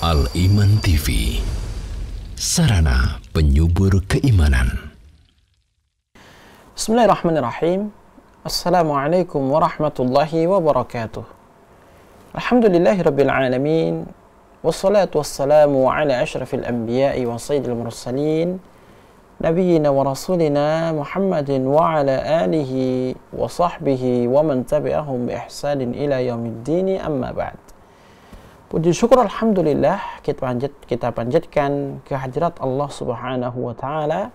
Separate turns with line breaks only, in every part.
Al-Iman TV, sarana penyubur keimanan.
Bismillahirrahmanirrahim. Assalamualaikum warahmatullahi wabarakatuh. Alhamdulillahirabbil alamin. Wassalatu wassalamu ala asyrafil anbiya'i wa sayyidil mursalin, nabiyyina wa rasulina Muhammadin wa ala alihi wa sahbihi wa man tabi'ahum bi ihsanin ila yaumiddin, amma ba'd. Puji syukur alhamdulillah kita panjatkan kehadirat Allah Subhanahu wa taala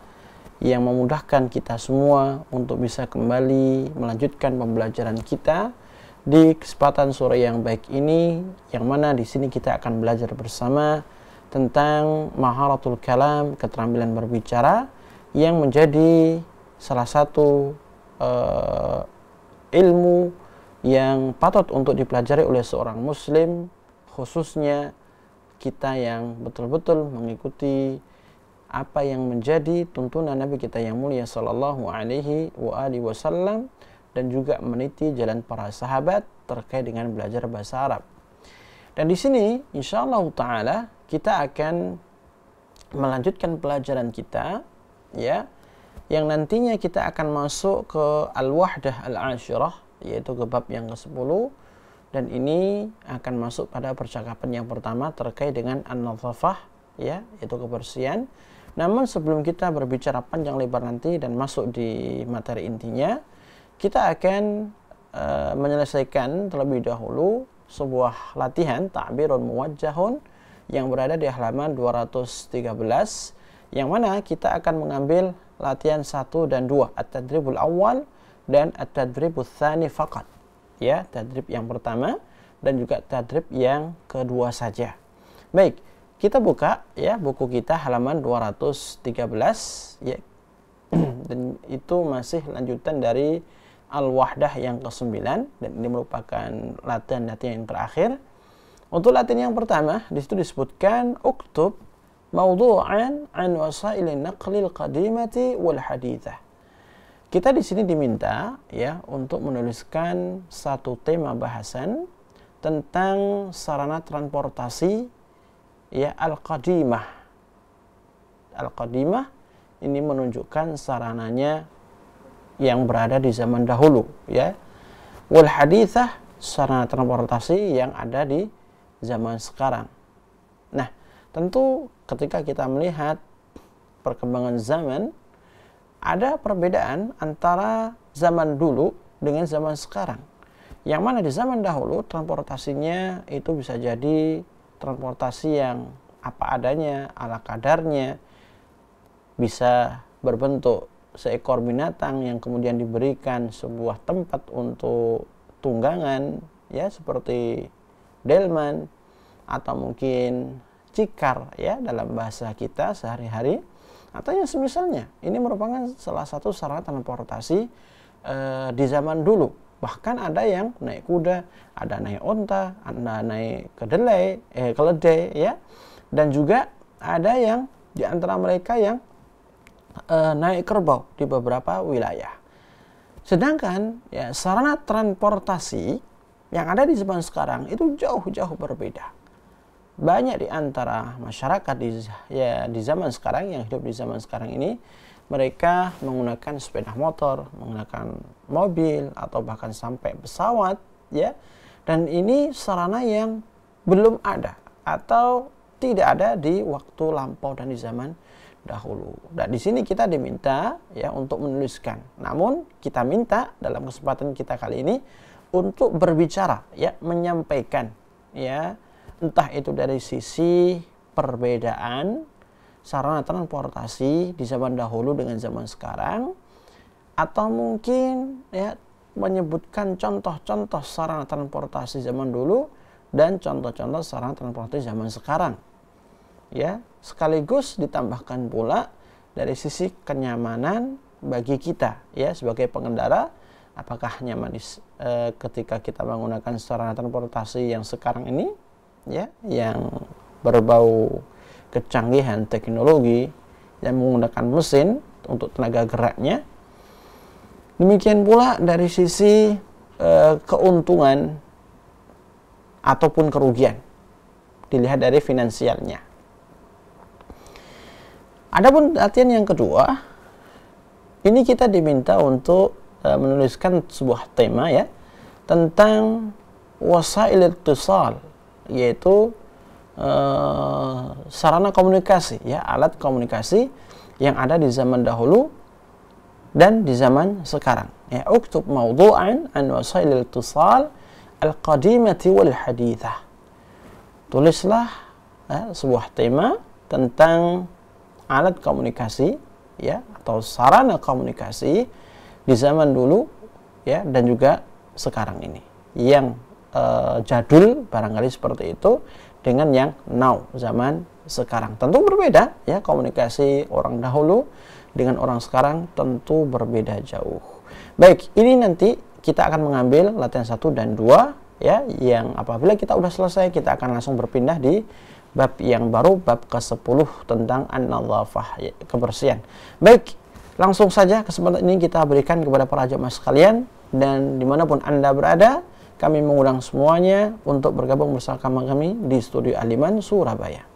yang memudahkan kita semua untuk bisa kembali melanjutkan pembelajaran kita di kesempatan sore yang baik ini, yang mana di sini kita akan belajar bersama tentang maharatul kalam, keterampilan berbicara, yang menjadi salah satu ilmu yang patut untuk dipelajari oleh seorang muslim, khususnya kita yang betul-betul mengikuti apa yang menjadi tuntunan Nabi kita yang mulia sallallahu alaihi wasallam, dan juga meniti jalan para sahabat terkait dengan belajar bahasa Arab. Dan di sini insyaallah taala kita akan melanjutkan pelajaran kita, ya, yang nantinya kita akan masuk ke al-wahdah al-ashirah, yaitu ke bab yang ke-10. Dan ini akan masuk pada percakapan yang pertama terkait dengan an-nadhafah, ya, yaitu kebersihan. Namun sebelum kita berbicara panjang lebar nanti dan masuk di materi intinya, kita akan menyelesaikan terlebih dahulu sebuah latihan ta'birun muwajjahun yang berada di halaman 213, yang mana kita akan mengambil latihan 1 dan 2, at-tadribul awal dan at-tadribul tsani faqat. Ya, tadrib yang pertama dan juga tadrib yang kedua saja. Baik, kita buka ya buku kita halaman 213, ya. Dan itu masih lanjutan dari al-wahdah yang ke-9, dan ini merupakan latihan-latihan yang terakhir. Untuk latihan yang pertama, di situ disebutkan uktub mawdu'an an wasailin naqlil qadimati wal hadithah. Kita di sini diminta ya untuk menuliskan satu tema bahasan tentang sarana transportasi ya al-qadimah. Al-qadimah ini menunjukkan sarananya yang berada di zaman dahulu, ya. Wal hadithah, sarana transportasi yang ada di zaman sekarang. Nah, tentu ketika kita melihat perkembangan zaman, ada perbedaan antara zaman dulu dengan zaman sekarang. Yang mana di zaman dahulu transportasinya itu bisa jadi transportasi yang apa adanya, ala kadarnya, bisa berbentuk seekor binatang yang kemudian diberikan sebuah tempat untuk tunggangan, ya, seperti delman atau mungkin cikar ya dalam bahasa kita sehari-hari, atau yang semisalnya. Ini merupakan salah satu sarana transportasi di zaman dulu. Bahkan ada yang naik kuda, ada naik onta, ada naik keledai, ya. Dan juga ada yang di antara mereka yang naik kerbau di beberapa wilayah. Sedangkan ya sarana transportasi yang ada di zaman sekarang itu jauh-jauh berbeda. Banyak di antara masyarakat di zaman sekarang, yang hidup di zaman sekarang ini, mereka menggunakan sepeda motor, menggunakan mobil, atau bahkan sampai pesawat, ya. Dan ini sarana yang belum ada atau tidak ada di waktu lampau dan di zaman dahulu. Dan di sini kita diminta ya untuk menuliskan. Namun kita minta dalam kesempatan kita kali ini untuk berbicara, ya, menyampaikan, ya, entah itu dari sisi perbedaan sarana transportasi di zaman dahulu dengan zaman sekarang, atau mungkin ya menyebutkan contoh-contoh sarana transportasi zaman dulu dan contoh-contoh sarana transportasi zaman sekarang. Ya, sekaligus ditambahkan pula dari sisi kenyamanan bagi kita ya sebagai pengendara, apakah nyaman ketika kita menggunakan sarana transportasi yang sekarang ini, ya, yang berbau kecanggihan teknologi yang menggunakan mesin untuk tenaga geraknya. Demikian pula dari sisi keuntungan ataupun kerugian. dilihat dari finansialnya. Adapun latihan yang kedua, ini kita diminta untuk menuliskan sebuah tema ya tentang wasail ittisal, yaitu sarana komunikasi ya, alat komunikasi yang ada di zaman dahulu dan di zaman sekarang. Ya, uktub mawdu'an an wasail ittisal al-qadimati wal hadithah. Tulislah sebuah tema tentang alat komunikasi ya, atau sarana komunikasi di zaman dulu ya, dan juga sekarang ini. Yang jadul barangkali seperti itu dengan yang now, zaman sekarang. Tentu berbeda ya, komunikasi orang dahulu dengan orang sekarang tentu berbeda jauh. Baik, ini nanti kita akan mengambil latihan 1 dan 2 ya, yang apabila kita udah selesai kita akan langsung berpindah di bab yang baru, bab ke-10 tentang an-nadhafah, ya, kebersihan. Baik, langsung saja kesempatan ini kita berikan kepada para jemaah sekalian, dan dimanapun Anda berada, kami mengundang semuanya untuk bergabung bersama kami di studio Al-Iman Surabaya.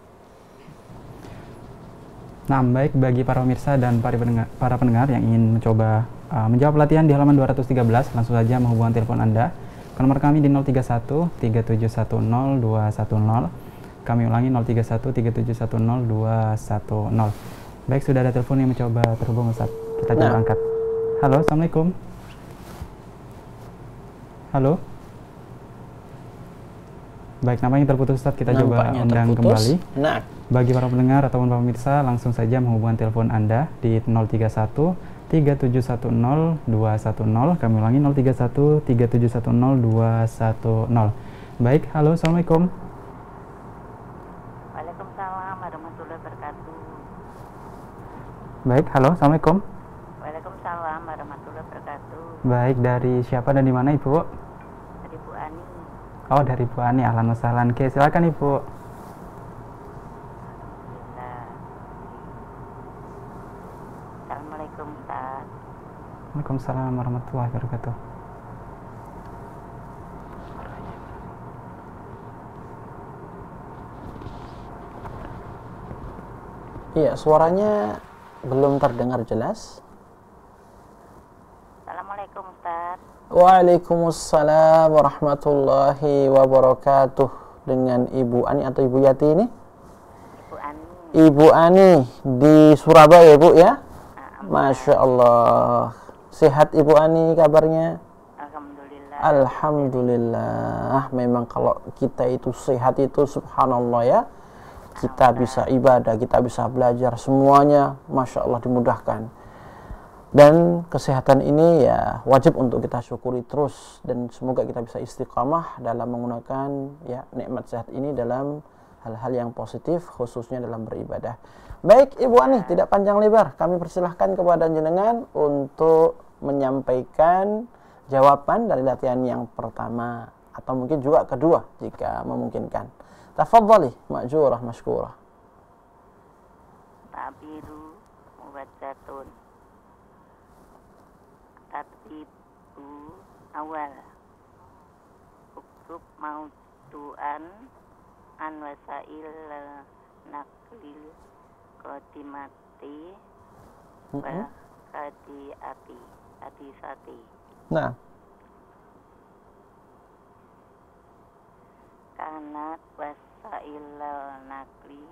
Nah, baik, bagi para pemirsa dan para pendengar yang ingin mencoba menjawab latihan di halaman 213, langsung saja menghubungi telepon Anda ke nomor kami di 031 3710 210. Kami ulangi 031 3710 210. Baik, sudah ada telepon yang mencoba terhubung, Ustaz. Kita coba angkat. Halo, Assalamualaikum. Halo. Baik, namanya terputus, Ustaz. Kita coba undang kembali.
Nah,
bagi para pendengar ataupun para pemirsa, langsung saja menghubungi telepon Anda di 031 3710 210. Kami ulangi 031 3710 210. Baik, halo, Assalamualaikum.
Waalaikumsalam warahmatullahi wabarakatuh.
Baik, halo, Assalamualaikum.
Waalaikumsalam warahmatullahi wabarakatuh.
Baik, dari siapa dan di mana, Ibu?
Dari Bu Ani.
Oh, dari Bu Ani. Ahlan wa sahlan. Oke, silakan, Ibu.
Assalamualaikum, Ustaz.
Waalaikumsalam warahmatullahi wabarakatuh.
iya, suaranya belum terdengar jelas.
Assalamualaikum, Ustaz.
Waalaikumsalam warahmatullahi wabarakatuh. Dengan Ibu Ani atau Ibu Yati ini?
Ibu Ani.
Ibu Ani di Surabaya, Bu ya? Masya Allah. Sehat Ibu Ani kabarnya?
Alhamdulillah.
Alhamdulillah. Memang kalau kita itu sehat itu subhanallah ya, kita bisa ibadah, kita bisa belajar, semuanya Masya Allah dimudahkan. Dan kesehatan ini ya wajib untuk kita syukuri terus, dan semoga kita bisa istiqamah dalam menggunakan ya nikmat sehat ini dalam hal-hal yang positif, khususnya dalam beribadah. Baik Ibu Ani, tidak panjang lebar, kami persilahkan kepada jenengan untuk menyampaikan jawaban dari latihan yang pertama atau mungkin juga kedua jika memungkinkan. Tafadhali, ma'jurah mashkurah.
Tabiru muwajjatun. Tartibu awal. Uktub maudu'an an wasail naklil qadimati wa hadisati.
Nah,
Kanat wasail nakli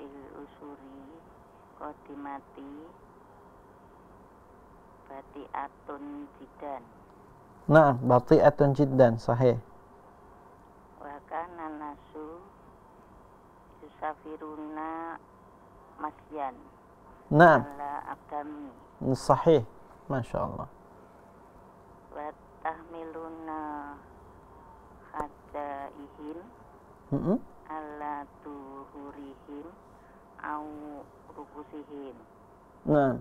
il usuri qadimati bati'atun jiddan.
nah, bati'atun jiddan, sahih.
Wa kana nasu yusafiruna masyan
Nah,
ala abdami
sahih. Masya Allah.
wa tahmiluna hadaihim ala tuhurihim au rukusihim.
Nah,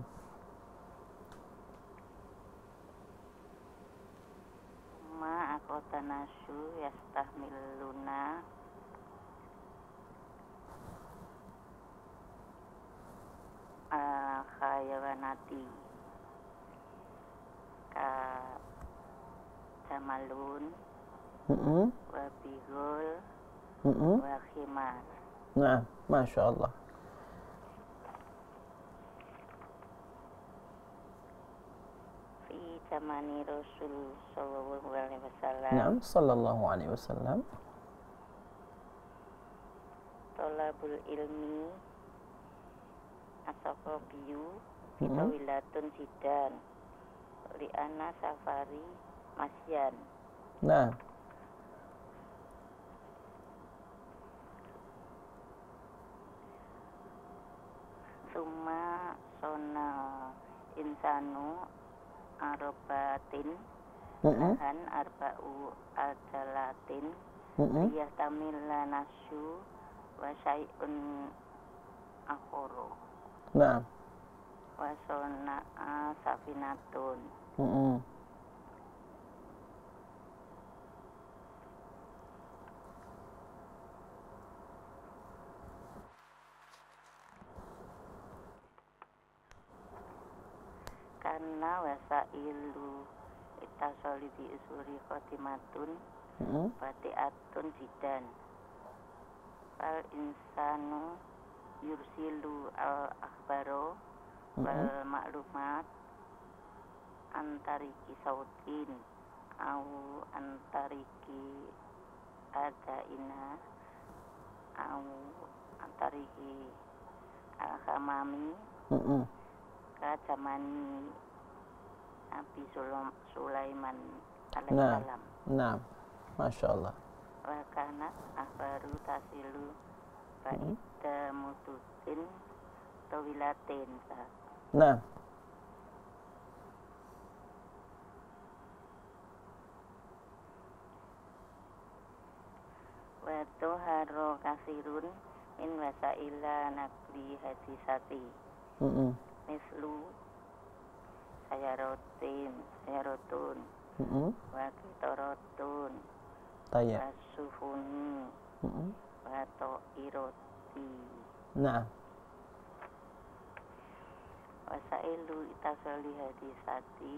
Ma akotanasu yastahmiluna khayawanati ka jamalun wa bihul wa khimar.
Nah, Masya Allah.
Fi zamani Rasul sallallahu alaihi wasallam.
Naam, sallallahu alaihi wasallam.
Tolabul ilmi asakobiyu fitawilatun sidan li'ana safari masyan.
Nah,
Suma sona insanu arobatin lahan arba'u adalatin liyahtamila nasu wa syai'un akhoro
nah.
wa sona'a safinatun. Karena wasailu itasoli di usuri khotimatun bati'atun jidan fal insanu yursilu al akhbaro wal maklumat antariki sautin au antariki adaina au antariki al-khamami ka zamani Nabi Sulaiman alaihissalam.
Nah, Masya Allah.
Wa kana akhbaru tasilu ba'da mutusin tawilatin.
Nah,
wa tuharo kasirun in wasaila nakli hadisati. Mislu sayarotun wa kitorotun
tayyib.
wa sufuni wa to'iroti.
Nah,
Wasailu itasoli hadisati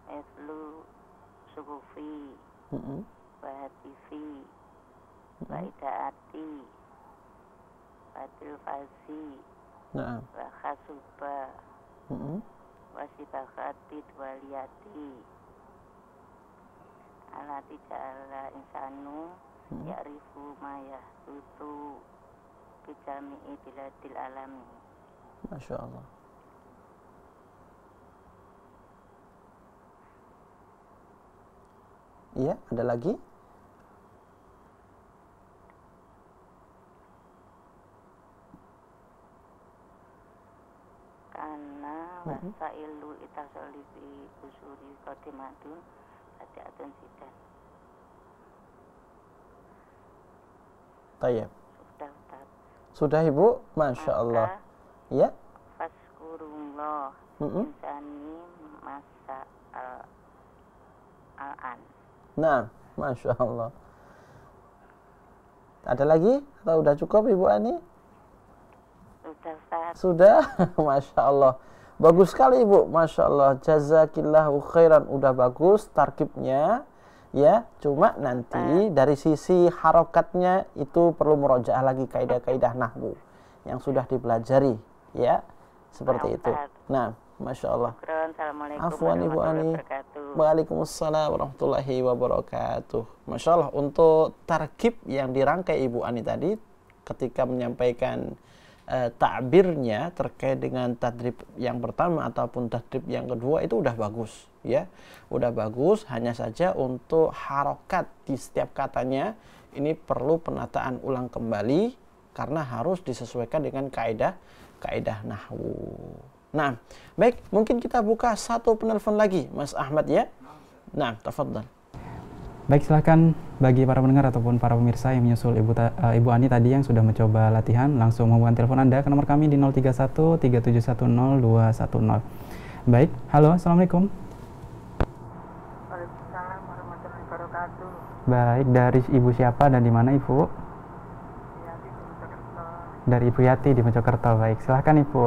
mislu suhufi wa hatifi wa idaati wa tilfasi
nah.
wa khasuba wa sibakhatid waliyati alati ja'ala insanu ya'rifu ma yahdutu bijami'i biladil alami.
Masya Allah. Iya, ada lagi?
Karena wasailu itasoli fi usuri khotimatun bati'atun sidan.
Tayyib.
Sudah Ustaz.
Sudah Ibu? Masya Allah. Ya.
Faskurullah insani masa al-an.
Nah, Masya Allah. Ada lagi? Atau udah cukup Ibu Ani?
Sudah Ustaz.
Sudah? Masya Allah. Bagus sekali Ibu. Masya Allah. Jazakillahu khairan. Udah bagus tarkibnya. Ya, cuma nanti dari sisi harokatnya itu perlu murojaah lagi kaidah-kaidah nahwu yang sudah dipelajari. Ya, seperti itu. Nah, Masya Allah.
Assalamualaikum
Afwan Ibu Ani.
warahmatullahi wabarakatuh.
Waalaikumsalam warahmatullahi wabarakatuh. Masya Allah, untuk tarkib yang dirangkai Ibu Ani tadi ketika menyampaikan takbirnya terkait dengan tadrib yang pertama ataupun tadrib yang kedua itu udah bagus, ya. Udah bagus, hanya saja untuk harokat di setiap katanya ini perlu penataan ulang kembali karena harus disesuaikan dengan kaidah nahwu. Nah, baik, mungkin kita buka satu penelpon lagi, Mas Ahmad ya. Nah, tafadhal.
Baik, silahkan bagi para pendengar ataupun para pemirsa yang menyusul Ibu Ani tadi yang sudah mencoba latihan, langsung menghubungkan telepon Anda ke nomor kami di 031 3710 210. Baik, halo, Assalamualaikum.
Waalaikumsalam warahmatullahi wabarakatuh.
Baik, dari Ibu siapa dan di mana Ibu?
Yati di Mojokerto.
Dari Ibu Yati di Mojokerto. Baik, silahkan Ibu.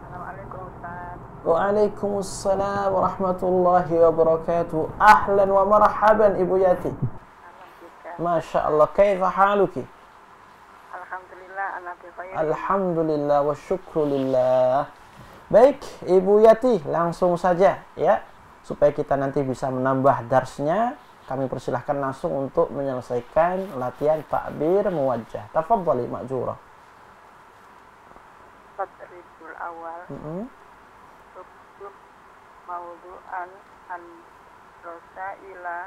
Assalamualaikum Ustaz.
Waalaikumsalam warahmatullahi wabarakatuh. Ahlan wa marhaban Ibu Yati. Masya Allah. Kaifa haluki?
Alhamdulillah, ana bi khair.
Alhamdulillah wa syukrulillah. Baik, Ibu Yati, langsung saja ya. Supaya kita nanti bisa menambah darsnya, kami persilahkan langsung untuk menyelesaikan latihan takbir muwajjah. Tafadhali ma'jurah.
Tadribul awal. Tuktub mawdu'an an rosaila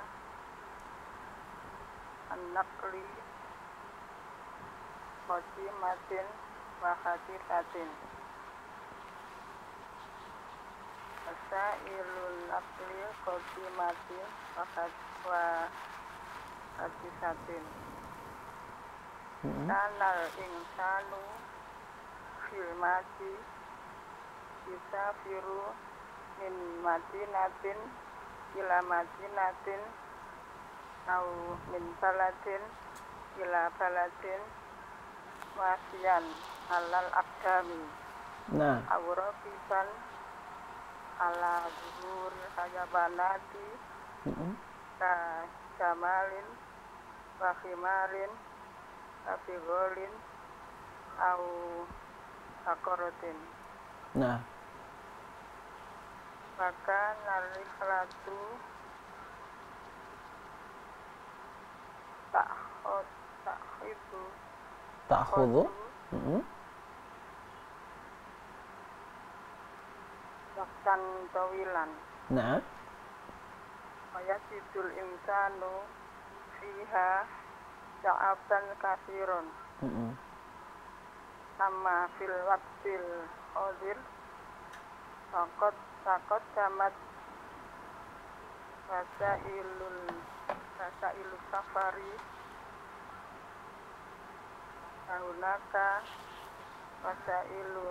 an-naqli qadimatin wa hadithatin. Masailun naqli qadimatin wa hadithatin. Kanal insanu fil mati yusafiru min madinatin ila madinatin au min baladin ila baladin wasian alal aqdami
Nah,
awraqiban ala zuhur hayabanati ka jamalin wa khimarin wa figolin au akorotin.
nah,
Maka nariklatu takhidu
ta'khudhu.
waktan tawilan
Nah,
wayasidul insanu fiha ja'aban kasirun sama fil waktil odir takot jamat wasailu safari ahunaka wasailu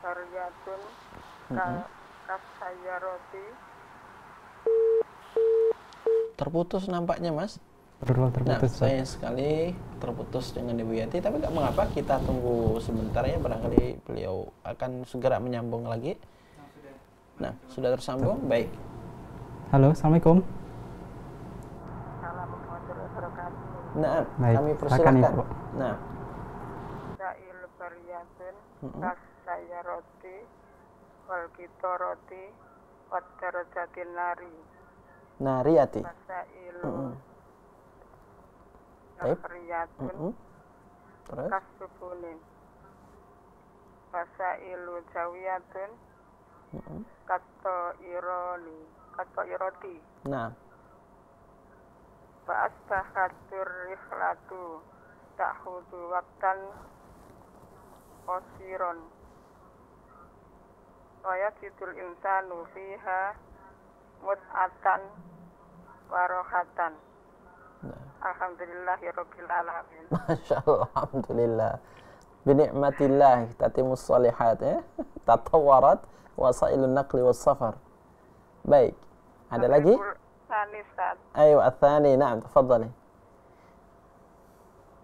karyatun kasayaroti.
terputus nampaknya, Mas.
Betul,
Nah,
terputus.
sayang sekali terputus dengan Ibu Yati, tapi nggak mengapa, kita tunggu sebentar ya, barangkali beliau akan segera menyambung lagi. Nah, sudah tersambung, baik.
Halo, Assalamualaikum.
Assalamualaikum warahmatullahi wabarakatuh.
Nah,
Baik,
kami
silakan,
persilakan.
Ibu.
Nah,
Sa'il baryatun kasayaroti wal kitoroti wat darajatin nari
Nariyati.
masailu
Baik.
baryatun
Terus,
kasubunin masailu jawiyatun kato iroti
nah,
wa asbahatur rikhlatu ta'khudu waktan qasiron wa yasidul insanu fiha mut'atan wa rohatan.
nah.
Alhamdulillahirabbil alamin.
Masya Allah, alhamdulillah. Binikmatillah tatimus salihat ya. Tatawarat wasailun naqli was safar. Baik. Ada lagi?
Sanisat
Ayo, athani. Naam, tafadhali.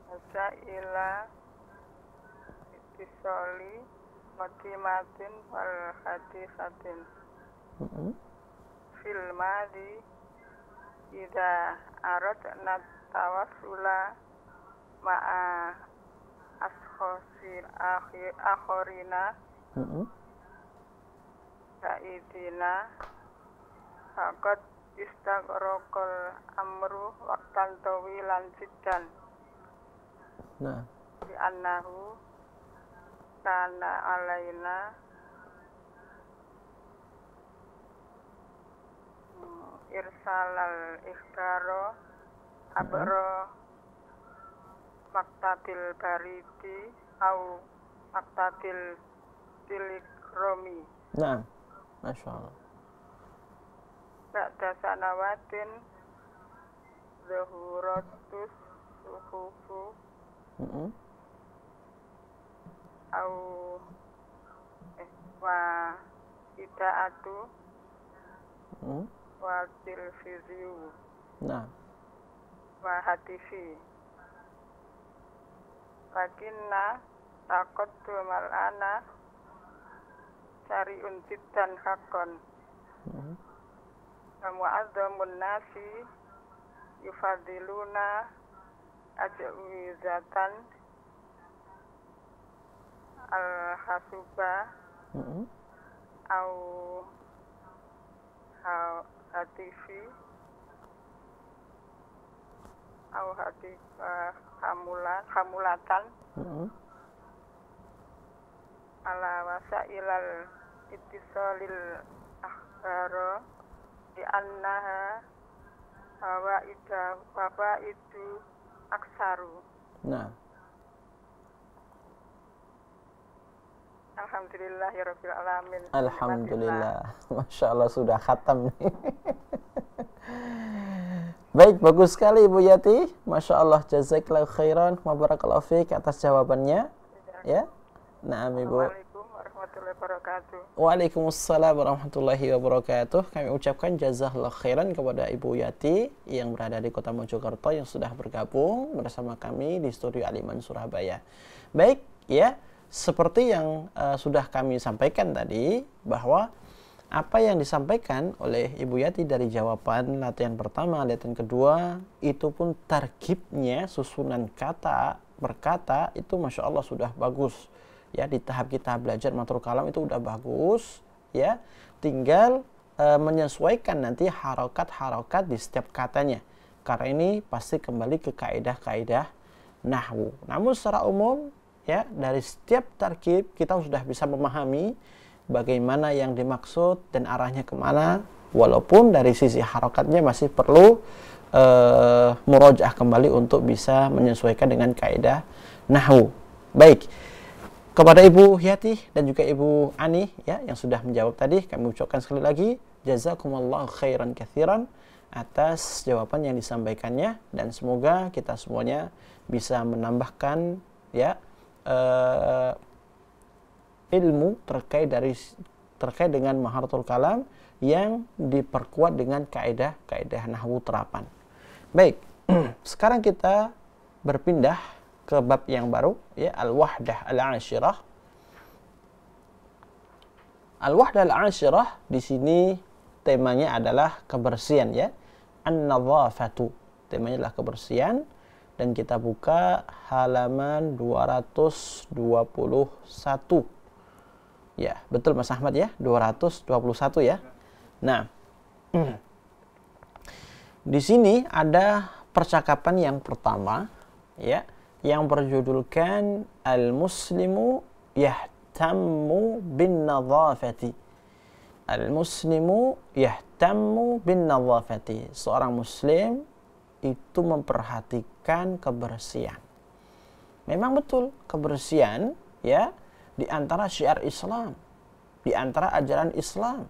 Masaila Ittisoli Matimatin wal hadisatin Fil madi Ida aradna tawassula ma'a ashkhosir akhorina Sa'idina faqad istaghraqal amru waqtan tawilan jiddan
Nah,
bi annahu kana alaina irsalal ikhbaro abro maktabil baridi au maktabil tilikromi
nah. Masya Allah.
ba'da sanawatin zuhuratus suhufu au wa idaatu wa televisiu
Nah,
wa hatifi lakinna taqaddu mal'ana syari'un jiddan haqqan wa mu'azzamun nasi yufadiluna ajwizatan al-hasuba au hatifi au hamulatan ala wasailal ittisalil akhbaro di annaha itu aksaru.
Nah,
Alhamdulillahirabbil alamin.
alhamdulillah. Masya Allah sudah khatam nih. Baik, bagus sekali Ibu Yati. Masya Allah, jazakallahu khairan wa barakallahu fiik atas jawabannya. Ya. Naam Ibu.
Assalamualaikum warahmatullahi wabarakatuh.
Waalaikumsalam warahmatullahi wabarakatuh. Kami ucapkan jazakallahu khairan kepada Ibu Yati yang berada di Kota Mojokerto yang sudah bergabung bersama kami di studio Aliman Surabaya. Baik, ya, seperti yang sudah kami sampaikan tadi, bahwa apa yang disampaikan oleh Ibu Yati dari jawaban latihan pertama, latihan kedua, itu pun tarkibnya, susunan kata berkata itu Masya Allah sudah bagus. Ya, di tahap kita belajar matur kalam itu udah bagus, ya. Tinggal menyesuaikan nanti harokat-harokat di setiap katanya. Karena ini pasti kembali ke kaidah-kaidah nahwu. Namun secara umum, ya, dari setiap tarkib kita sudah bisa memahami bagaimana yang dimaksud dan arahnya kemana. Walaupun dari sisi harokatnya masih perlu murojaah kembali untuk bisa menyesuaikan dengan kaidah nahwu. Baik. Kepada Ibu Yati dan juga Ibu Ani, ya, yang sudah menjawab tadi, kami ucapkan sekali lagi jazakumullahu khairan katsiran atas jawaban yang disampaikannya, dan semoga kita semuanya bisa menambahkan, ya, ilmu terkait dengan maharatul kalam yang diperkuat dengan kaidah-kaidah nahwu terapan. Baik, sekarang kita berpindah ke bab yang baru, ya, al-wahdah al-ashirah. Al-wahdah al-ashirah di sini temanya adalah kebersihan, ya. An-nadhafatu. Temanya adalah kebersihan, dan kita buka halaman 221. Ya, betul Mas Ahmad, ya, 221, ya. Nah, di sini ada percakapan yang pertama, ya, yang berjudulkan Al-Muslimu yahtammu bin nadhafati. Al-Muslimu yahtammu bin nadhafati. Seorang Muslim itu memperhatikan kebersihan. Memang betul, kebersihan, ya, di antara syiar Islam, di antara ajaran Islam,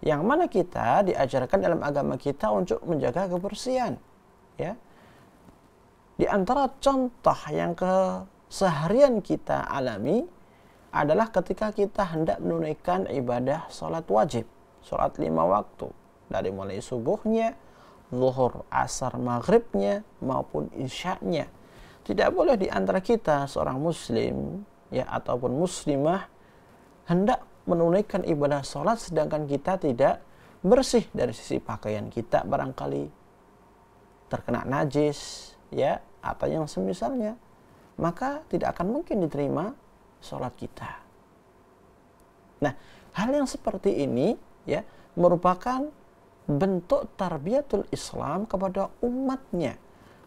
yang mana kita diajarkan dalam agama kita untuk menjaga kebersihan, ya. Di antara contoh yang keseharian kita alami adalah ketika kita hendak menunaikan ibadah sholat wajib, sholat 5 waktu, dari mulai subuhnya, zuhur, asar, maghribnya, maupun isya'nya. Tidak boleh di antara kita seorang muslim, ya, ataupun muslimah hendak menunaikan ibadah sholat sedangkan kita tidak bersih dari sisi pakaian kita, barangkali terkena najis, ya, atau yang semisalnya, maka tidak akan mungkin diterima sholat kita. Nah, hal yang seperti ini, ya, merupakan bentuk tarbiyatul Islam kepada umatnya,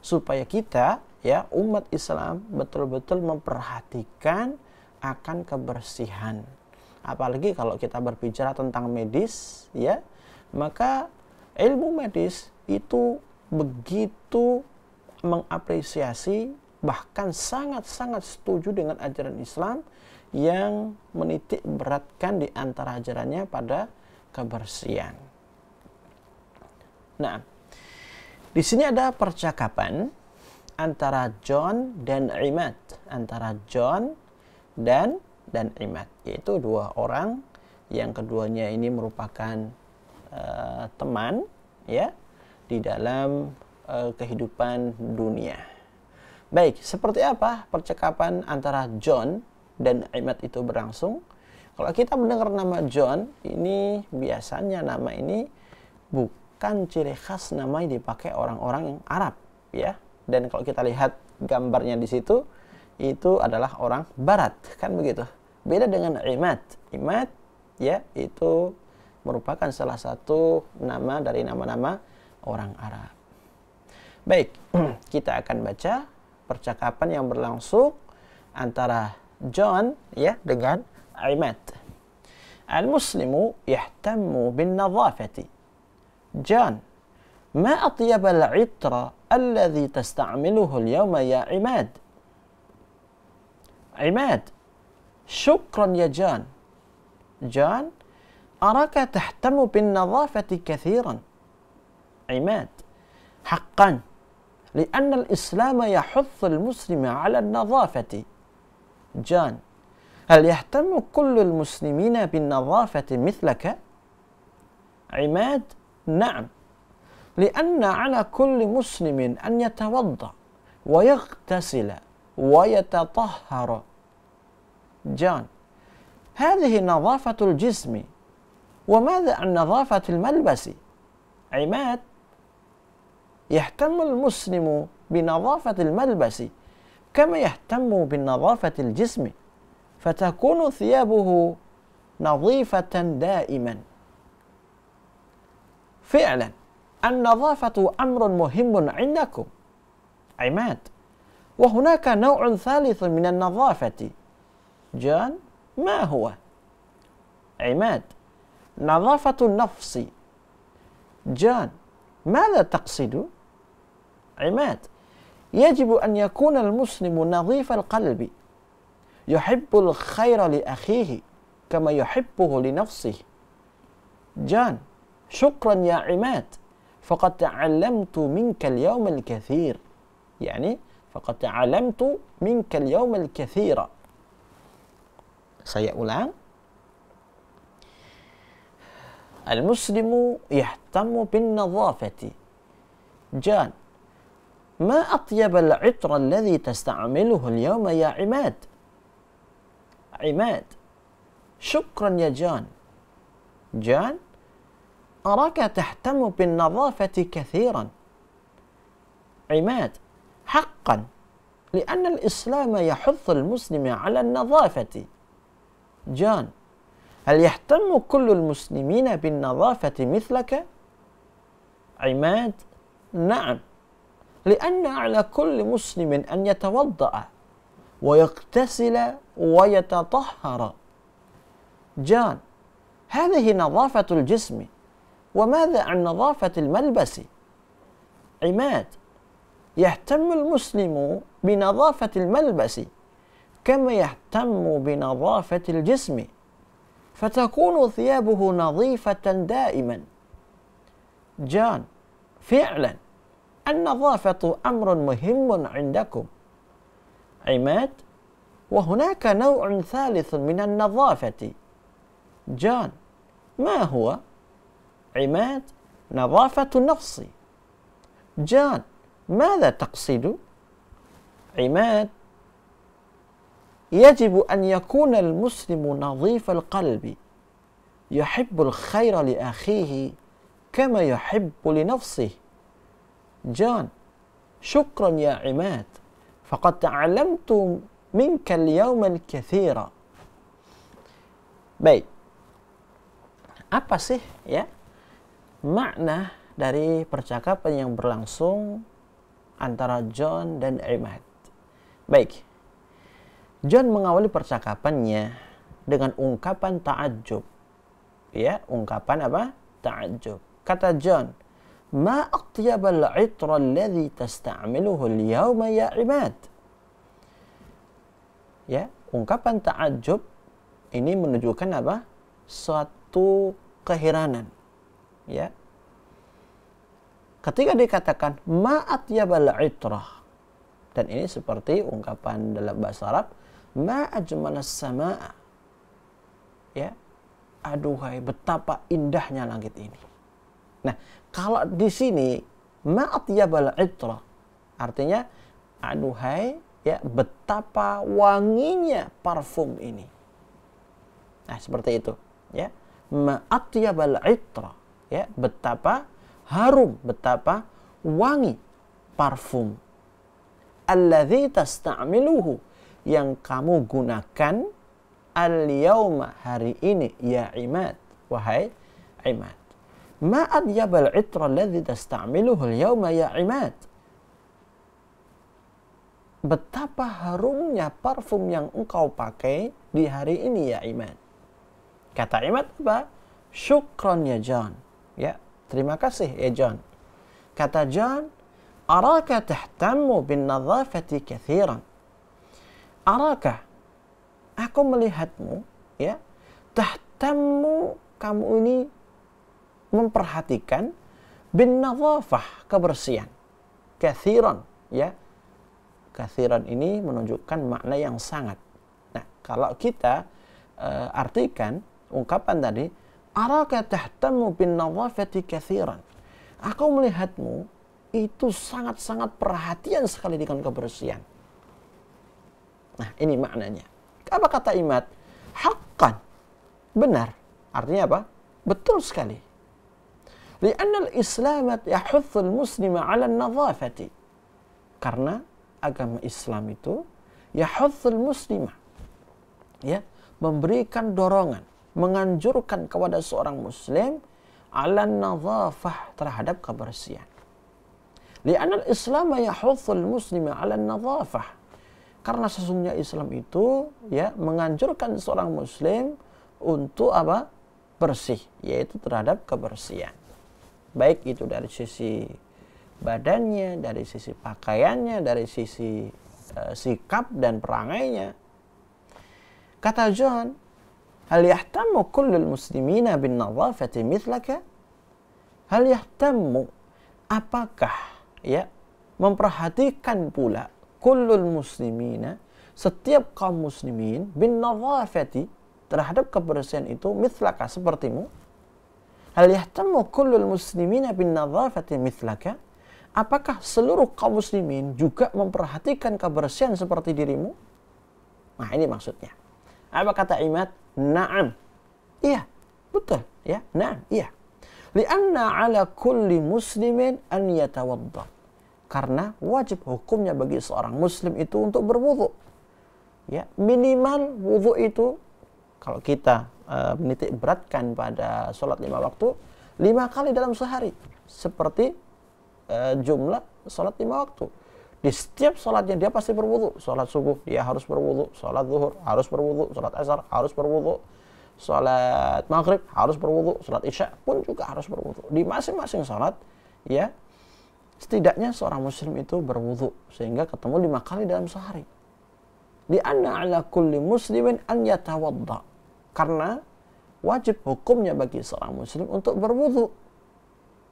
supaya kita, ya, umat Islam betul-betul memperhatikan akan kebersihan. Apalagi kalau kita berbicara tentang medis, ya, maka ilmu medis itu begitu mengapresiasi, bahkan sangat-sangat setuju dengan ajaran Islam yang menitik beratkan di antara ajarannya pada kebersihan. Nah, di sini ada percakapan antara John dan Imad, antara John dan Imad, yaitu dua orang yang keduanya ini merupakan teman, ya, di dalam kehidupan dunia. Baik, seperti apa percakapan antara John dan Imad itu berlangsung? Kalau kita mendengar nama John, ini biasanya nama ini bukan ciri khas nama yang dipakai orang-orang yang Arab, ya. Dan kalau kita lihat gambarnya di situ itu adalah orang barat, kan begitu. Beda dengan imad. Imad ya itu merupakan salah satu nama dari nama-nama orang Arab. Baik, kita akan baca percakapan yang berlangsung antara John ya dengan Imad. Al-Muslimu yahtammu bin nadhafati. John, ma atyab al-'itra alladhi tasta'miluhu al-yawma ya Imad? Imad, shukran ya John. John, أراك تهتم بالنظافة كثيرا. عماد، حقا لأن الإسلام يحث المسلم على النظافة. جان، هل يهتم كل المسلمين بالنظافة مثلك؟ عماد، نعم، لأن على كل مسلم أن يتوضأ ويغتسل ويتطهر. جان، هذه نظافة الجسم، وماذا عن نظافة الملبس؟ عماد، يهتم المسلم بنظافة الملبس كما يهتم بنظافة الجسم، فتكون ثيابه نظيفة دائما. فعلا النظافة أمر مهم عندكم. عماد، وهناك نوع ثالث من النظافة. جان، ما هو؟ عماد، نظافة النفس. جان، ماذا تقصد؟ عماد، يجب أن يكون المسلم نظيف القلب، يحب الخير لأخيه كما يحبه لنفسه. جان، شكرا يا عماد، فقد تعلمت منك اليوم الكثير. يعني فقد تعلمت منك اليوم الكثير. Saya ulang. Al-Muslimu yahtamu bin nadhafati. Jan, ما أطيب العطر الذي تستعمله اليوم يا عماد؟ عماد، شكرا يا جان. جان، أراك تهتم بالنظافة كثيرا. عماد، حقا لأن الإسلام يحث المسلم على النظافة. جان، هل يهتم كل المسلمين بالنظافة مثلك؟ عماد، نعم، لأن على كل مسلم أن يتوضأ ويغتسل ويتطهر. جان، هذه نظافة الجسم، وماذا عن نظافة الملبس؟ عماد، يهتم المسلم بنظافة الملبس كما يهتم بنظافة الجسم، فتكون ثيابه نظيفة دائما. جان، فعلا النظافة أمر مهم عندكم. عماد، وهناك نوع ثالث من النظافة. جان، ما هو؟ عماد، نظافة النفس. جان، ماذا تقصد؟ عماد، يجب أن يكون المسلم نظيف القلب، يحب الخير لأخيه كما يحب لنفسه. جان، شكرا يا عماد، فقد تعلمت منك اليوم الكثير. Baik, apa sih ya makna dari percakapan yang berlangsung antara John dan Imad? Baik, John mengawali percakapannya dengan ungkapan ta'ajjub. Ya, ungkapan apa? Ta'ajjub. Kata John, "Ma atyabal 'itra alladhi tasta'miluhu al-yawma ya Imad?" Ya, ungkapan ta'ajjub ini menunjukkan apa? Suatu keheranan. Ya. Ketika dikatakan ma atyabal 'itrah, dan ini seperti ungkapan dalam bahasa Arab, ma ajmalas samaa. Ya. Aduhai, betapa indahnya langit ini. Nah, kalau di sini ma atyabal 'itrah artinya aduhai, ya, betapa wanginya parfum ini. Nah, seperti itu, ya. Ma atyabal 'itrah, ya, betapa harum, betapa wangi parfum. alladzi tasta'miluhu, yang kamu gunakan al-yauma, hari ini, ya Imad, wahai Imad. Ma adyabal itra alladzi tasta'miluhu al-yauma ya Imad. Betapa harumnya parfum yang engkau pakai di hari ini ya Imad. Kata Imad apa? Syukran ya John. Ya, terima kasih ya John. Kata John, araka tahtammu bin nadhafati kathiran. Araka, aku melihatmu, ya, tahtammu, kamu ini memperhatikan bin nadhafah, kebersihan. Kathiran, ya. Kathiran ini menunjukkan makna yang sangat. Nah, kalau kita artikan ungkapan tadi, araka tahtammu bin nadhafati kathiran. Aku melihatmu itu sangat-sangat perhatian sekali dengan kebersihan. Nah, ini maknanya. Apa kata Imad? Haqqan. Benar. Artinya apa? Betul sekali. Li'anna al-Islam yahuthu al-muslima 'ala an-nadhafati. Karena agama Islam itu yahuthu al-muslima, ya, memberikan dorongan, menganjurkan kepada seorang muslim 'ala an-nadhafah, terhadap kebersihan. Li'anna al-Islam yahuthu al-muslima 'ala an-nadhafah. Karena sesungguhnya Islam itu, ya, menganjurkan seorang muslim untuk apa? Bersih, yaitu terhadap kebersihan. Baik itu dari sisi badannya, dari sisi pakaiannya, dari sisi sikap dan perangainya. Kata John, hal yahtammu kullul muslimina bin nadhafati mithlaka? Hal yahtammu, apakah, ya, memperhatikan pula kullul muslimina, setiap kaum muslimin, bin nadhafati, terhadap kebersihan itu, mithlaka, sepertimu? Hal yahtammu kullul muslimina bin nadhafati mithlaka? Apakah seluruh kaum muslimin juga memperhatikan kebersihan seperti dirimu? Nah, ini maksudnya. Apa kata Imad? Na'am. Iya, betul, ya. Na'am, iya. Lianna 'ala kulli muslimin an yatawadda. Karena wajib hukumnya bagi seorang muslim itu untuk berwudu. Ya, minimal wudu itu, kalau kita menitik beratkan pada sholat 5 waktu, 5 kali dalam sehari. Seperti jumlah sholat 5 waktu. Di setiap sholatnya dia pasti berwudu. Sholat subuh dia harus berwudu, sholat zuhur harus berwudu, sholat asar harus berwudu, sholat maghrib harus berwudu, sholat isya pun juga harus berwudu. Di masing-masing sholat, ya, setidaknya seorang muslim itu berwudu, sehingga ketemu 5 kali dalam sehari. Di anna 'ala kulli muslimin an yatawadda. Karena wajib hukumnya bagi seorang muslim untuk berwudu.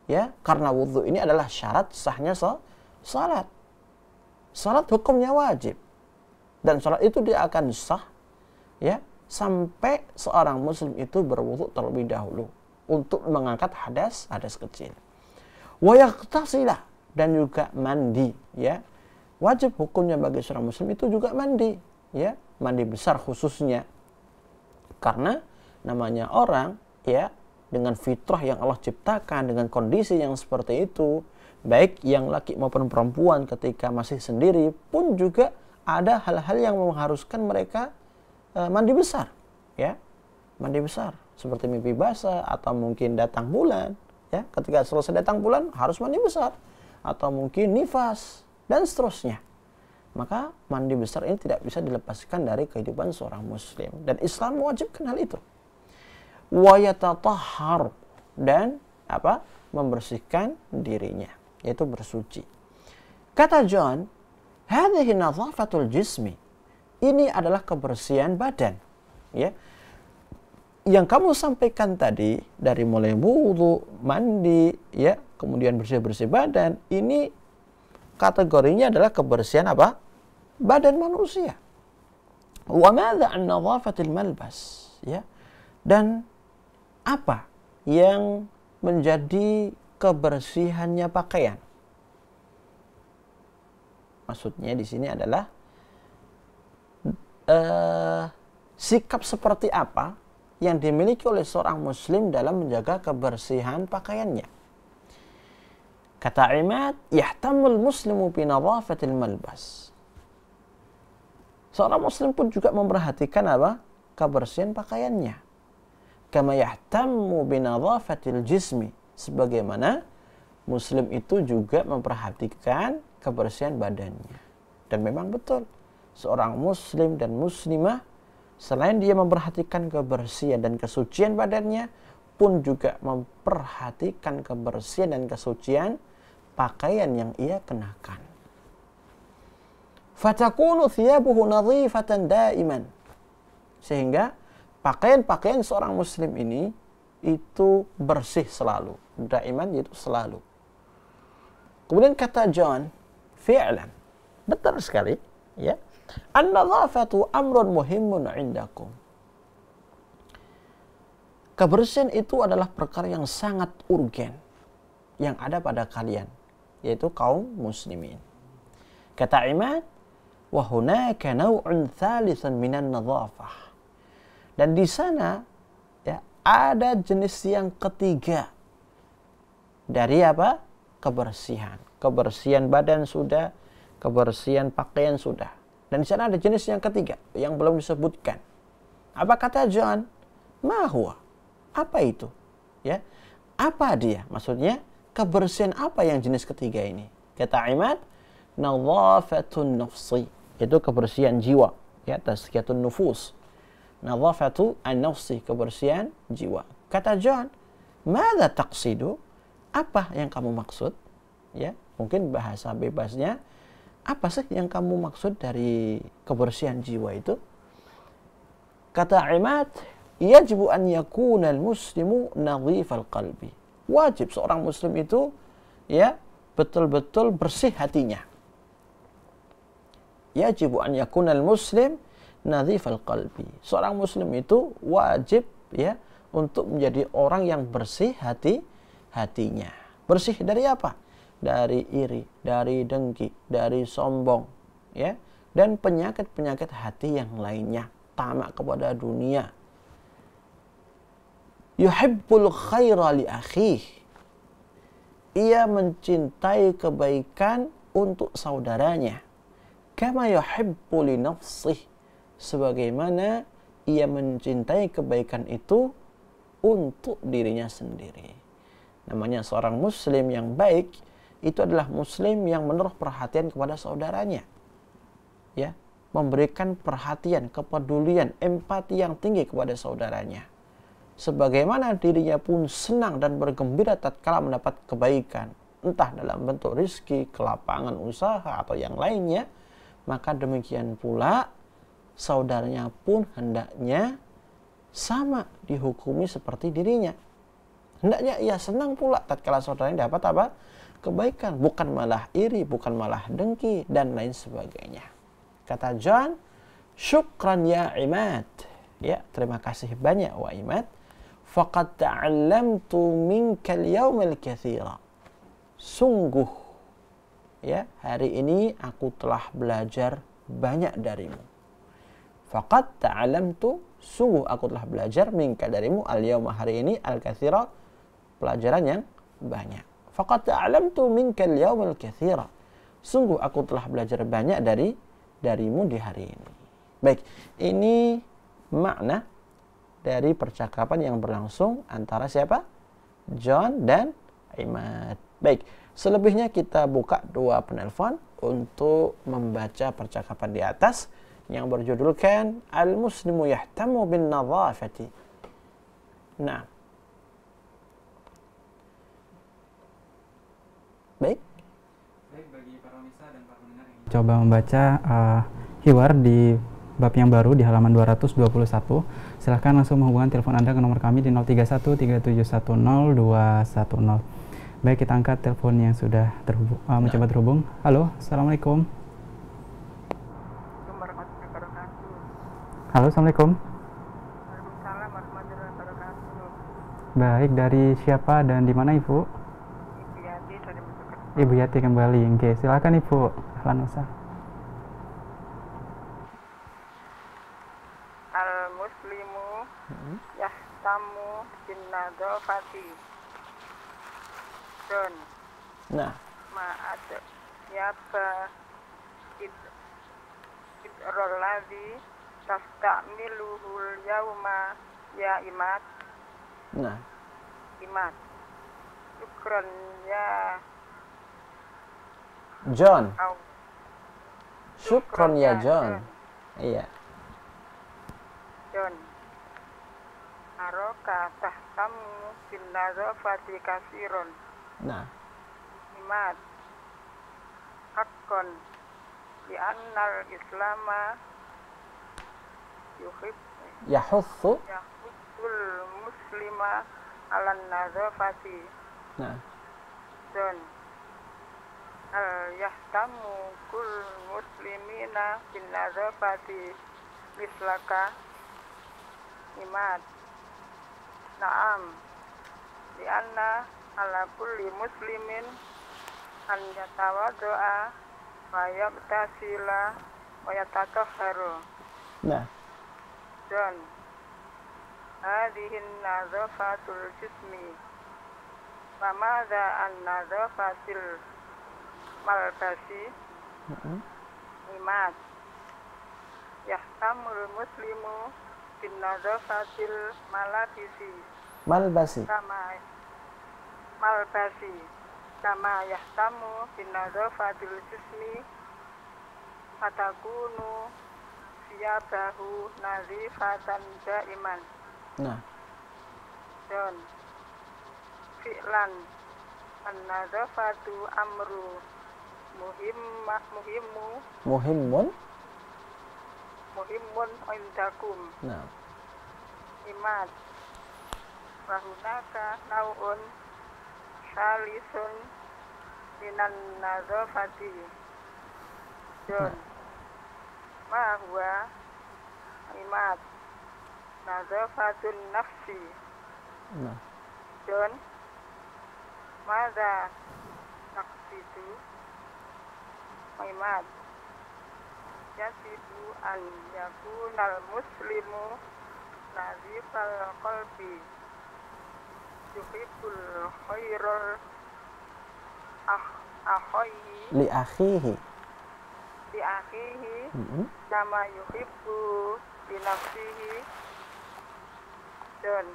Ya, karena wudu ini adalah syarat sahnya salat. Salat hukumnya wajib. Dan salat itu dia akan sah, ya, sampai seorang muslim itu berwudu terlebih dahulu untuk mengangkat hadas kecil. Wa yaqtasila, dan juga mandi, ya. Wajib hukumnya bagi seorang muslim itu juga mandi, ya, mandi besar khususnya. Karena namanya orang, ya, dengan fitrah yang Allah ciptakan, dengan kondisi yang seperti itu, baik yang laki maupun perempuan ketika masih sendiri pun juga ada hal-hal yang mengharuskan mereka mandi besar, ya, mandi besar seperti mimpi basah atau mungkin datang bulan, ya, ketika selesai datang bulan harus mandi besar, atau mungkin nifas dan seterusnya. Maka mandi besar ini tidak bisa dilepaskan dari kehidupan seorang muslim, dan Islam mewajibkan hal itu. Wa yatatahhar, dan apa? Membersihkan dirinya, yaitu bersuci. Kata John, hadhihi nadhafatul jismi. Ini adalah kebersihan badan, ya. Yang kamu sampaikan tadi, dari mulai wudu, mandi, ya, kemudian bersih-bersih badan, ini kategorinya adalah kebersihan apa? Badan manusia. Wa madza an nadhafatil malbas, ya. Dan apa yang menjadi kebersihannya pakaian? Maksudnya di sini adalah sikap seperti apa yang dimiliki oleh seorang muslim dalam menjaga kebersihan pakaiannya. Kata Imad, yahtamul muslimu bi nadhafatil malbas. Seorang muslim pun juga memperhatikan apa? Kebersihan pakaiannya. Kama yahtammu bi nadhafatil jismi. Sebagaimana muslim itu juga memperhatikan kebersihan badannya. Dan memang betul, seorang muslim dan muslimah selain dia memperhatikan kebersihan dan kesucian badannya, pun juga memperhatikan kebersihan dan kesucian pakaian yang ia kenakan. Fatakunu thiyabuhu nadhifatan daiman. Sehingga pakaian-pakaian seorang muslim ini itu bersih selalu. Daiman yaitu selalu. Kemudian kata John, fi'lan. Betul sekali, ya. An-nadhafatu amrun muhimun 'indakum. Kebersihan itu adalah perkara yang sangat urgen yang ada pada kalian, yaitu kaum muslimin. Kata Imad, wa hunaka naw'un thalithan minan nadhafah. Dan di sana ya ada jenis yang ketiga dari apa? Kebersihan. Kebersihan badan sudah, kebersihan pakaian sudah. Dan di sana ada jenis yang ketiga yang belum disebutkan. Apa kata John? Ma huwa? Apa itu? Ya. Apa dia? Maksudnya kebersihan apa yang jenis ketiga ini? Kata Imad, nadhafatun nafsi. Itu kebersihan jiwa, ya, tazkiyatun nufus. Nadhafatu an-nafsi, kebersihan jiwa. Kata John, madza taqsidu? Apa yang kamu maksud? Ya, mungkin bahasa bebasnya, apa sih yang kamu maksud dari kebersihan jiwa itu? Kata Imad, yajibu an yakuna al-muslimu nadhifal qalbi. Wajib seorang muslim itu ya betul-betul bersih hatinya. Yajibu an yakuna al-muslim nadhifal qalbi. Seorang muslim itu wajib ya untuk menjadi orang yang bersih hatinya. Bersih dari apa? Dari iri, dari dengki, dari sombong, ya, dan penyakit-penyakit hati yang lainnya. Tamak kepada dunia. Yuhibbul khaira li akhih. Ia mencintai kebaikan untuk saudaranya. Kama yuhibbu li nafsih. Sebagaimana ia mencintai kebaikan itu untuk dirinya sendiri. Namanya seorang muslim yang baik itu adalah muslim yang menaruh perhatian kepada saudaranya. Ya, memberikan perhatian, kepedulian, empati yang tinggi kepada saudaranya. Sebagaimana dirinya pun senang dan bergembira tatkala mendapat kebaikan, entah dalam bentuk rizki, kelapangan usaha atau yang lainnya, maka demikian pula saudaranya pun hendaknya sama dihukumi seperti dirinya. Hendaknya ia senang pula tatkala saudaranya dapat apa? Kebaikan, bukan malah iri, bukan malah dengki dan lain sebagainya. Kata John, syukran ya Imad. Ya, terima kasih banyak wa Imad. Faqad ta'allamtu minkal yawmal katsira. Sungguh ya, hari ini aku telah belajar banyak darimu. Faqad ta'allamtu, sungguh aku telah belajar minka darimu al-yawma, hari ini, al-katsira, pelajaran yang banyak. Faqad ta'allamtu minka al-yawmal katsira. Sungguh aku telah belajar banyak darimu di hari ini. Baik, ini makna dari percakapan yang berlangsung antara siapa? John dan Imad. Baik, selebihnya kita buka dua penelpon untuk membaca percakapan di atas yang berjudulkan Al-Muslimu Yahtamu bin Nadhafati. Nah, baik.
Baik, bagi para pemirsa dan para pendengar yang coba membaca hiwar di bab yang baru di halaman 221, silahkan langsung menghubungkan telepon Anda ke nomor kami di 031 3710 210. Baik, kita angkat telepon yang sudah mencoba terhubung. Halo, Assalamualaikum. Halo, Assalamualaikum.
Waalaikumsalam warahmatullahi wabarakatuh.
Baik, dari siapa dan di mana Ibu?
Ibu Yati dari Mojokerto.
Ibu Yati kembali. Oke, silakan Ibu. Ahlan wa
Al-muslimu yahtamu bin nadhafati. Don.
Nah,
ma'ad yaba idrol ladzi tasta'miluhul yauma ya imad.
nah.
Imad. Syukran ya
John.
au.
Syukron ya John. Iya.
John. Aroka tahtamu bin nazafati kasiron.
Nah,
Imad. Hakkon li'annal islama yuhib
yahutsu.
yahuddul muslima alan nazafati.
Nah,
John. Al yahtamu kul muslimina bin nazafati mislaka. Imad. Naam. Lianna ala kulli muslimin an yatawaddo'a wa yabtasila wa yatatahharu.
nah.
John. Hadihin nazafatul jismi. Famadha an nazafatil malbasi. Imad. Yahtamul muslimu bin nazafatil malabisi.
Malbasi.
Kama yahtamu bin nazafatil jismi. Fatakunu siyabahu nazifatan daiman.
Nah,
John. Fi'lan an-nazafatu amru
muhimmun.
muhimmun indakum.
Nah,
Imad. Wahunaka nau'un salisun minan nazafati. John. Ma huwa imad nazafatun nafsi.
nah.
John. Mada naqsidu. Imad. Yasidu an yakunal muslimu nazifal qalbi yuhibbul khairal akhihi
Li akhihi.
li akhihi kama yuhibbu li nafsihi. John.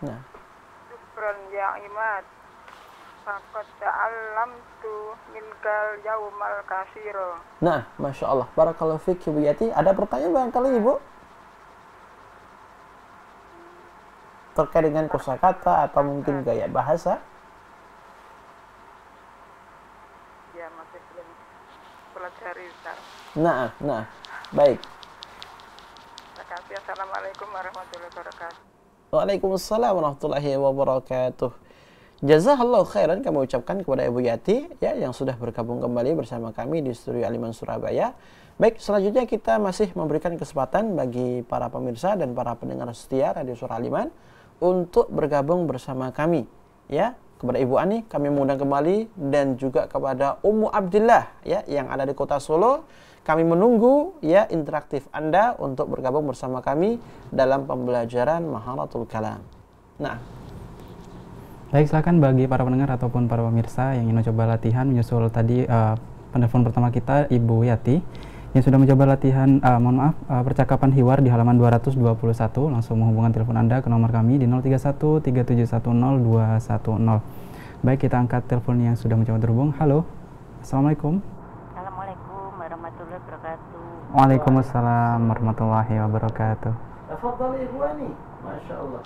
Nah,
Syukran ya imad. Faqad ta'allamtu minkal yaumal kasiro.
nah, Masya Allah. Barakallahu fiik Ibu Yati. Ada pertanyaan barangkali Ibu? Terkait dengan kosakata atau mungkin gaya bahasa?
Ya, masih belum pelajari Ustaz.
Nah. Baik.
Terima kasih. Assalamualaikum warahmatullahi wabarakatuh.
Waalaikumsalam warahmatullahi wabarakatuh. Jazakallahu khairan kami ucapkan kepada Ibu Yati ya yang sudah bergabung kembali bersama kami di studio Aliman Surabaya. Baik, selanjutnya kita masih memberikan kesempatan bagi para pemirsa dan para pendengar setia Radio Suara Aliman untuk bergabung bersama kami ya. Kepada Ibu Ani kami mengundang kembali dan juga kepada Ummu Abdillah ya yang ada di Kota Solo. Kami menunggu ya interaktif Anda untuk bergabung bersama kami dalam pembelajaran Maharatul Kalam. Nah,
Baik, silakan bagi para pendengar ataupun para pemirsa yang ingin mencoba latihan menyusul tadi penelpon pertama kita Ibu Yati yang sudah mencoba latihan percakapan hiwar di halaman 221, langsung menghubungkan telepon Anda ke nomor kami di 031 3710 210. Baik, kita angkat telepon yang sudah mencoba terhubung. Halo. Assalamualaikum.
Assalamualaikum warahmatullahi wabarakatuh.
Waalaikumsalam warahmatullahi wabarakatuh.
tafadhal Ibu Ani. Masya Allah.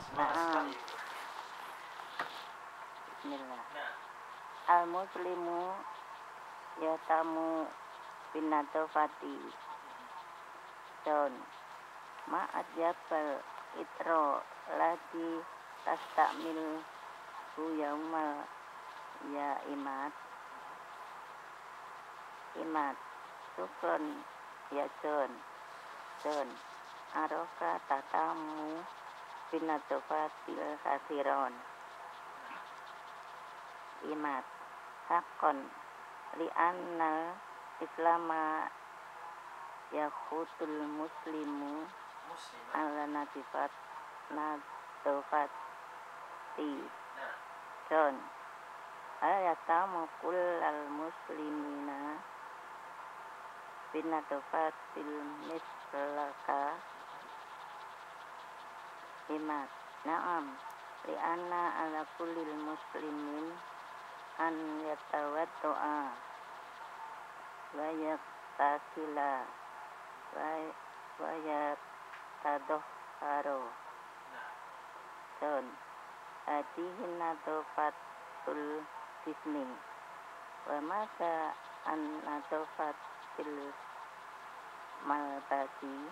Bismillah. Al-muslimu yatamu binatofati. Don. Ma'ad jabal itro lagi tastakmil yaumal ya imad. Imad. Syukron ya John. Aroka tatamu binatofatil kasiron. Imad. Hakon li'annal islama yahutul muslimu ala nadofati. John. ayatamu kullal muslimina binatofatil mislaka imat. Naam, li'anna ala kullil muslimin an yatawaddo'a wa yaktasila wa yatadohharo. Don hadihin nadofatul jismi wa maka an nadofatil malbasi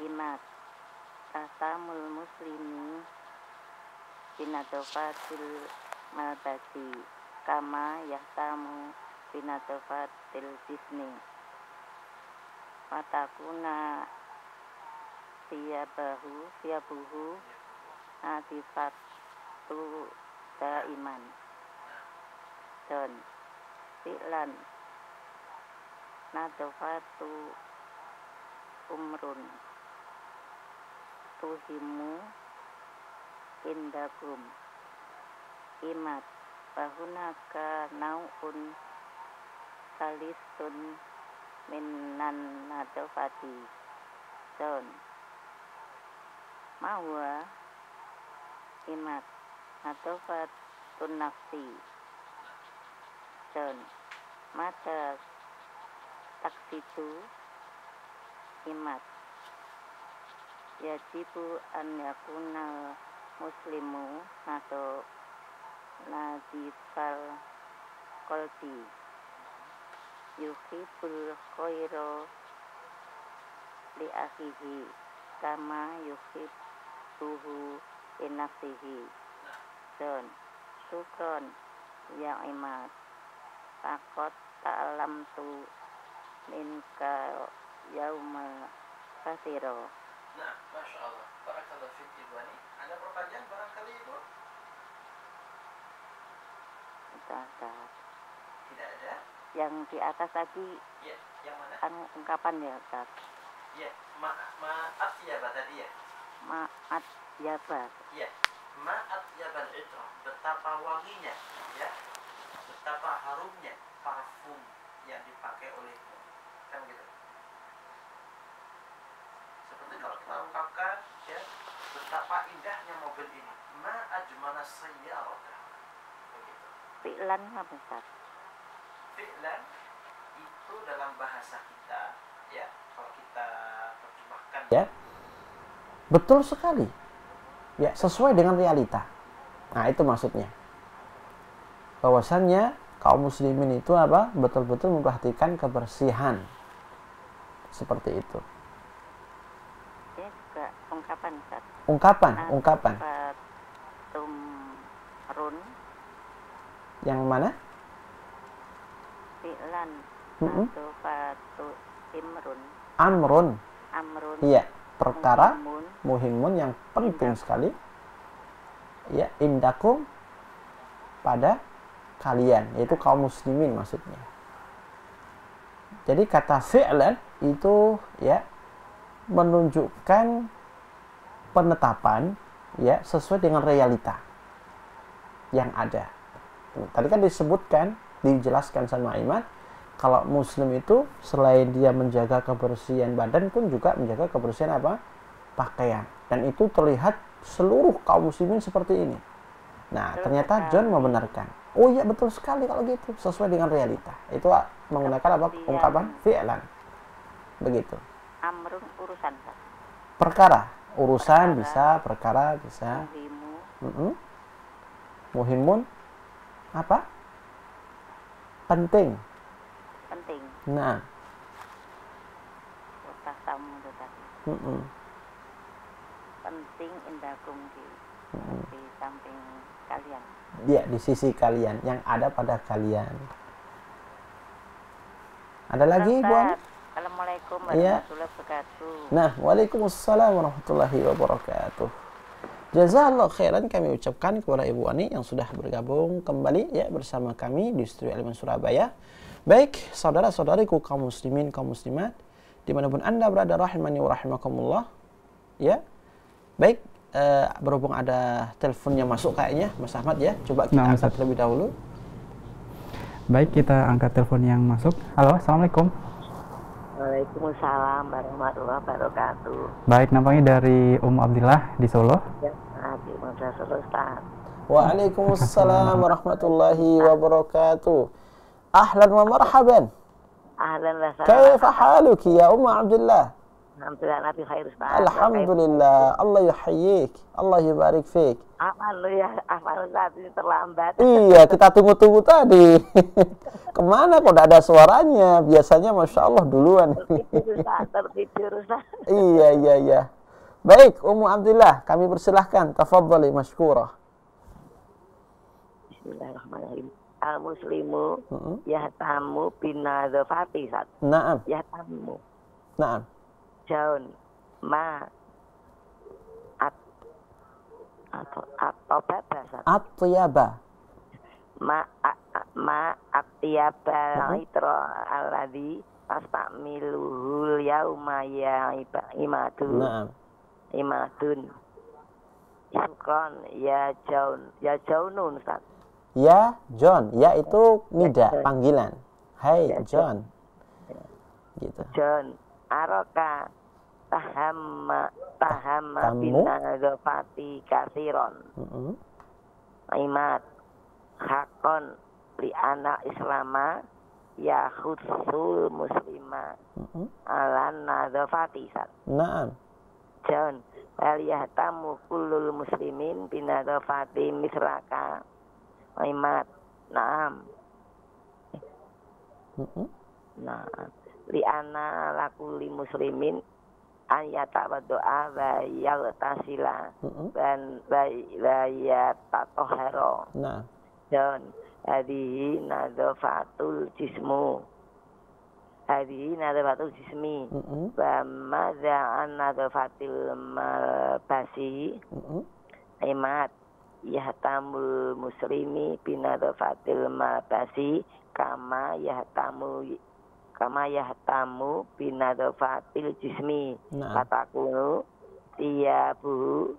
imat. Tasamul muslimi binatofatil malbasi kama yahtamu binatofatil jismi. Watakuna siyabuhu atifatu daiman. Don fi'lan nadofatu umrun tuhimu indakum imat. Bahunaka nau'un salisun minan nadofati. Don mawa imat nadofatun nafsi. Don mata taksitu imat. Yajibu an yakuna muslimu atau nadifal qalbi yuhibbul khaira li akhihi kama yuhibbuhu li nafsihi. Don syukron ya imat faqad ta'lamtu minka yauma kasiro.
Nah, Masya Allah. Barakallahu fiik Ibu Ani. Ada pertanyaan barangkali Ibu? Tidak ada.
Yang di atas tadi
Ya, yang mana?
ungkapan ya Ustaz.
Ya, ma'at yaba tadi ya.
Ma'at yaba.
Ya, ma'at yabal itra. Betapa wanginya, ya. Betapa harumnya parfum yang dipakai olehmu. Kan gitu. Seperti kalau kita ungkapkan, ya, betapa indahnya mobil ini. Ma ajmala sayyarata. Begitu.
Fi'lan apa Ustaz?
Fi'lan itu dalam bahasa kita, ya, kalau kita terjemahkan, ya, betul sekali, ya, sesuai dengan realita. Nah, itu maksudnya. Bahwasannya kaum muslimin itu apa? Betul-betul memperhatikan kebersihan. Seperti itu.
Ini juga ungkapan Ustaz.
Ungkapan.
Tumrun
Yang mana?
fi'lan nadofatu imrun
Amrun.
amrun
Iya, perkara
muhimun
muhimun yang penting sekali. Ya, indakum pada kalian, yaitu kaum muslimin maksudnya. Jadi kata fi'lan itu ya menunjukkan penetapan ya sesuai dengan realita yang ada. Tadi kan disebutkan, dijelaskan sama Iman, kalau muslim itu selain dia menjaga kebersihan badan pun juga menjaga kebersihan apa? Pakaian. Dan itu terlihat seluruh kaum muslimin seperti ini. Nah, ternyata John membenarkan. Oh iya, betul sekali kalau gitu, sesuai dengan realita. Itu menggunakan apa? Ungkapan fi'lan. Begitu.
amrun urusan Ustaz.
Perkara, urusan bisa, perkara bisa.
Muhimu
Muhimun apa? Penting.
penting.
Nah,
Tasamu itu tadi. Penting indakum di samping kalian.
dia di sisi kalian, yang ada pada kalian. Ada lagi, Bu Ani?
Assalamualaikum
Iya.
warahmatullahi wabarakatuh.
Nah, waalaikumsalam warahmatullahi wabarakatuh. Jazakallah khairan kami ucapkan kepada Ibu Ani yang sudah bergabung kembali ya bersama kami di Studio Al-Iman Surabaya. Baik, saudara-saudariku kaum muslimin, kaum muslimat, dimanapun Anda berada rahimani wa rahimakumullah. Ya, baik, berhubung ada teleponnya masuk kayaknya Mas Ahmad ya, coba kita angkat terlebih dahulu.
Baik, kita angkat telepon yang masuk. Halo, assalamualaikum.
Waalaikumsalam warahmatullahi wabarakatuh.
Baik, nampaknya dari Abdillah di Solo.
Ya, di Solo, Ustaz.
Waalaikumsalam warahmatullahi wabarakatuh. Ahlan wa marhaban.
Ahlan wa sahlan.
Kaifa haluki ya Abdillah?
Alhamdulillah, Nabi khair, Ustaz.
Alhamdulillah, Allah yuhayyik, Allah yubarik fik.
Aman lu ya, aman Ustaz, ini terlambat.
Iya, kita tunggu-tunggu tadi. Kemana kok tidak ada suaranya? Biasanya Masya Allah duluan.
Tertidur Ustaz.
Iya. Baik, Abdillah, kami persilahkan. Tafadhali mashkurah.
Bismillahirrahmanirrahim. Al-muslimu yahtamu binadzafati, Ustaz.
Naam.
Yahtamu.
Naam.
Jaun ma atau bahasa
At-tiyaba.
ma atiyaba itra alladhi astamiluhul yauma ya imadun.
Naam.
Imadun. Syukran ya jaunun, Ustaz.
Ya John, ya itu nida, panggilan. Hai John. Gitu.
John aroka tahama
Kamu?
binadzafati kasiron. Imat hakon li anak islama ya khusul muslima alan nadzafati.
Naam.
John wal yahtamu kullul muslimin binadzafati misraka. Imat naam. Naam li ana lakuli muslimin ayata wa doa wa yaltasila dan wa yatatohero.
Nah.
Dan hadihi nadzafatul jismu. Hadihi nadzafatul jismi. Wa madza an nadzafatil malbasi. Imat yahtamul muslimi binadzafatil malbasi kama yahtamu binadzafatil jismi. Katakunu tiyabu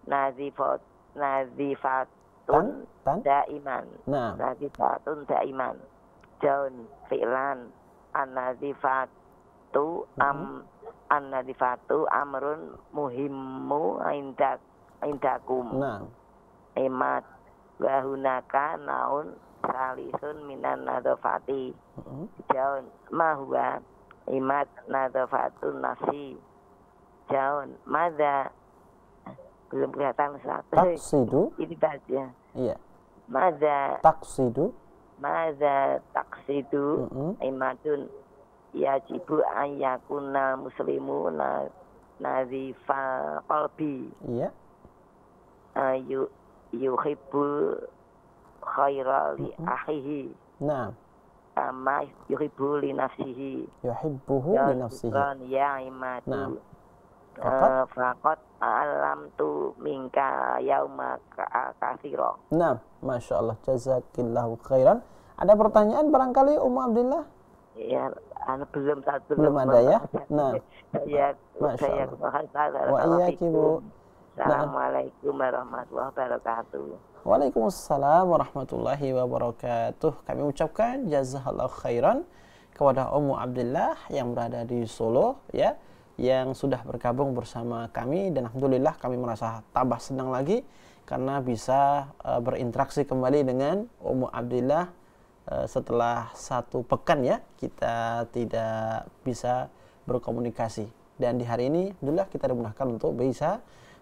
nazifatun daiman. Nazifatun daiman. Jaun fi'lan an-nazifatu amrun muhimmu indakum. Imat wa hunaka naun salisun minan nadzafati. Jaun ma huwa imat nadzafatun nafsi. Jaun madza belum kelihatan Ustaz.
Taksidu.
Ini baca.
Iya.
Madza
taksidu.
Madza taksidu imatun yajibu ayyakuna muslimu nazifa qalbi.
Iya.
Yuhibbu khaira li akhihi.
Nah.
Kama yuhibbu li nafsihi.
Yuhibbuhu li nafsihi.
Ya imadu.
Nah.
Faqat alam tu minka yauma katsira.
Nah, Masya Allah, jazakillahu khairan. Ada pertanyaan barangkali Abdillah?
Ya, belum
ada ya. Nah,
saya
wa iyyaki Bu.
Assalamualaikum warahmatullahi wabarakatuh.
Waalaikumsalam warahmatullahi wabarakatuh. Kami ucapkan jazakallahu khairan kepada Abdillah yang berada di Solo ya, yang sudah bergabung bersama kami, dan alhamdulillah kami merasa tambah senang lagi karena bisa berinteraksi kembali dengan Abdillah setelah 1 pekan ya kita tidak bisa berkomunikasi, dan di hari ini alhamdulillah kita dimudahkan untuk bisa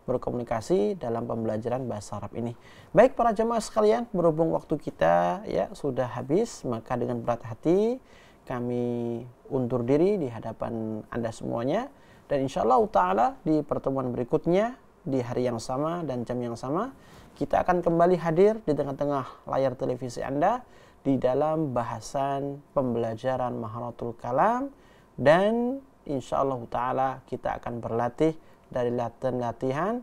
berkomunikasi dalam pembelajaran bahasa Arab ini. Baik para jemaah sekalian, berhubung waktu kita ya sudah habis, maka dengan berat hati kami undur diri di hadapan Anda semuanya, dan insyaallah ta'ala di pertemuan berikutnya di hari yang sama dan jam yang sama kita akan kembali hadir di tengah-tengah layar televisi Anda di dalam bahasan pembelajaran Maharatul Kalam, dan insyaallah ta'ala kita akan berlatih dari latihan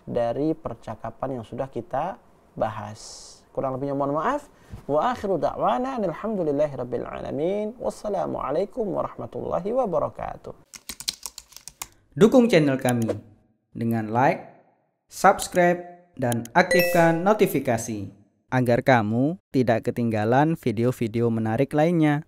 dari percakapan yang sudah kita bahas. Kurang lebihnya mohon maaf. Wa akhiru da'wana alhamdulillahirabbil alamin. Wassalamualaikum warahmatullahi wabarakatuh.
Dukung channel kami dengan like, subscribe, dan aktifkan notifikasi agar kamu tidak ketinggalan video-video menarik lainnya.